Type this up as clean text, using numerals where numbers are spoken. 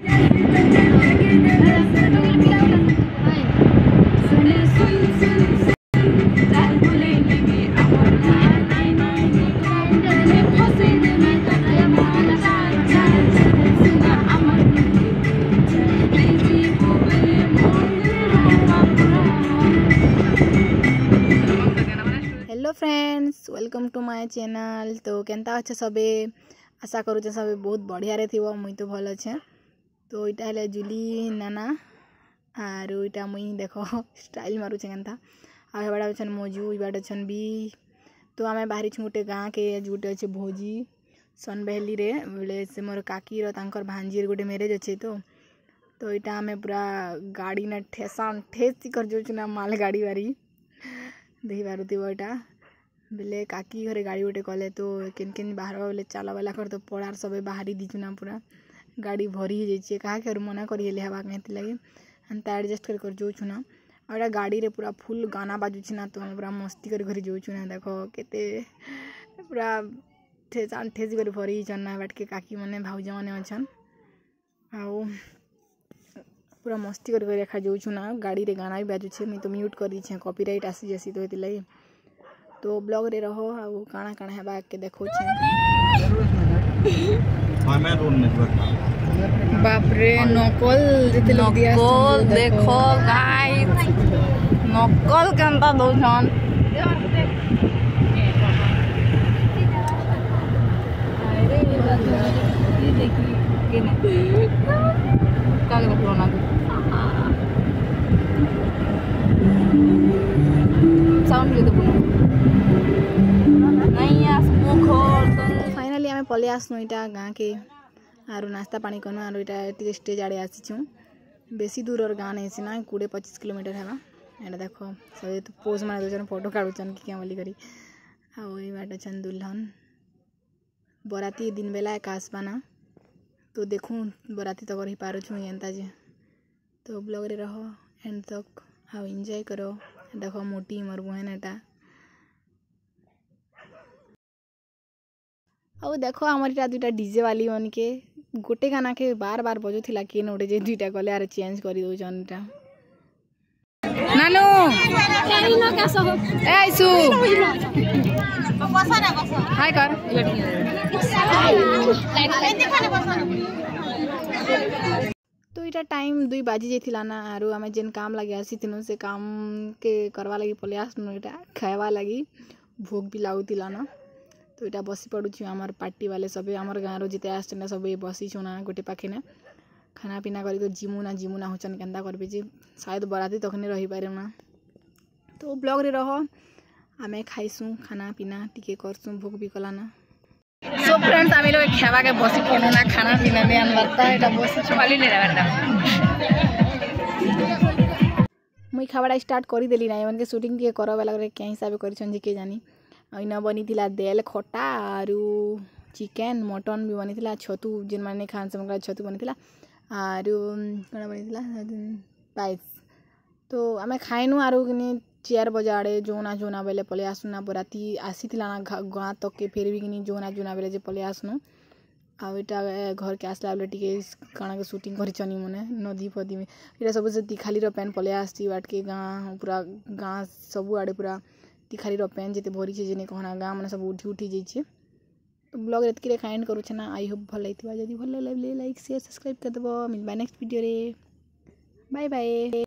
Hello friends, welcome to my channel. तो केनता अच्छे सबे, आशा करूचे सबे बहुत बढ़िया रे थिबो। मुई तो भल अच्छे। तो इटा हेले जुली नाना आर इटा मुई देखो स्टाइल मारुचे केनता आ हेबाडा छन मोजू इबाडा छन बी। तो आमे बाहरी छु गोटे गाँ के जुटे अच्छे भोजी सनबेहली रे बोले से मोर काकी रो तांकर भांजीर गोटे मैरिज अच्छे। तो इटा आमे पूरा गाड़ी ना ठेस कर जोछु ना माल गाड़ी वारी देखी पारुथिबो। इटा बेले काकी घरे गाड़ी गोटे कले तो केन बाहर बोले चला वाला कर तो पड़ार सब बाहरी दीचु ना पूरा गाड़ी भरी ही जाइए कहा के मना करी हवा कहती लगे एंता एडजस्ट कर जोछु ना। और गाड़ी रे पूरा फुल गाना बाजुछि ना तो हम पूरा मस्ती कर घरे जोछु ना। देखो केते पूरा ठेस कर भरी छन ना बाट के काकी मने भाउज माने अछन आउ पूरा मस्ती कर रेखा जोछु ना। गाड़ी रे गाना भी बाजुछे मुई तो म्यूट कर दी कॉपीराइट आसी जसी तो लगे। तो ब्लॉग रे रहो आउ काना काना हेबा के देखो छे। बाप रे नकल जते लोग दिया नकल देखो गाइस नकल केनता दोछन ये देखी केने का देखलो ना साउंड ले दबो नहीं आस मुख। फाइनली आमे पले आसनु इटा गाँ के आरो नास्ता पानी कनु आरो इटा टिके स्टेज आड़े आसीछु। बेसी दूर और गाँ नहीं सिना 20-25 किलोमीटर हेबा। एटा देखो सब तो पोज मार दोछन फोटो काढुछन कि क्या बोली करी आ ओई बाट छन दुल्हन बराती दिन बेला आकाश बाना। तो देखूं बराती तो करही पारो छु एंता जे। तो ब्लॉग रे रहो एंड तक आउ एंजॉय करो। देखो मोटी मोर बहन एटा आउ देखो हमर इटा दुटा डीजे वाली मन के गोटे गाना के बार बार बजुथिला के नोटे जे दुटा गले आर चेंज करी दो जन इटा नानू ए आइसु हाय कर तो इटा टाइम 2 बाजी जेथिला ना आरो आमे जेन काम लगे आसी थिनु से काम के करवा लगी पले आसनु इटा खायवा लगी भोग भी लाउतिला ना। तो इटा बसी पड़ुछु हमर पार्टी वाले सबे हमर गाँ रो जिते आसना सबे बसी छु ना गोटे पाखे ना खाना पीना करी तो जिमु ना होचन केनता करबे जे शायद बराती तखने रही पारे ना। तो ब्लॉग रे रहो आमे खाइसु खाना पीना टिके करसु भोग भी कला ना। सो फ्रेंड्स आमे लोग खावा के बसी पड़ो ना खाना पीना दे अनबरता एटा बसी छु वाली ले रहता मुई खावाडा स्टार्ट करी देली ना एमन के शूटिंग के करो वाला रे के हिसाब करिसन जे के जानी। इना बनी थिला देल खटा आरु चिकेन मटन भी बनी थिला छतु जेन माने खान समग्र छतु बनी थिला आरु कणा बनी थिला पाइस। तो आमे खाइनु आरु किनी 4 बजे आड़े जोना बेले पले आसुना बराती आसी थिला ना गाँ तक के फिर भी किनी जोना बेले जे पले आसनु आ इटा घर के आसला बेले टिके काना के शूटिंग करी चनी मने नदी फदी में इटा सब से तिखाली रो पेन पले आसी बाट के गाँ पूरा गाँ सब आड़े पूरा तिखाली रो पेन जेते भरी छे जेने कहना गाँ माने सब उठी जाइछे। तो ब्लॉग एतकी रे काइंड करू छे ना। आई होप भल लागिथिबा जदी भल लागले लाइक शेयर सब्सक्राइब कर देबो। मिलबा नेक्स्ट वीडियो रे बाय बाय।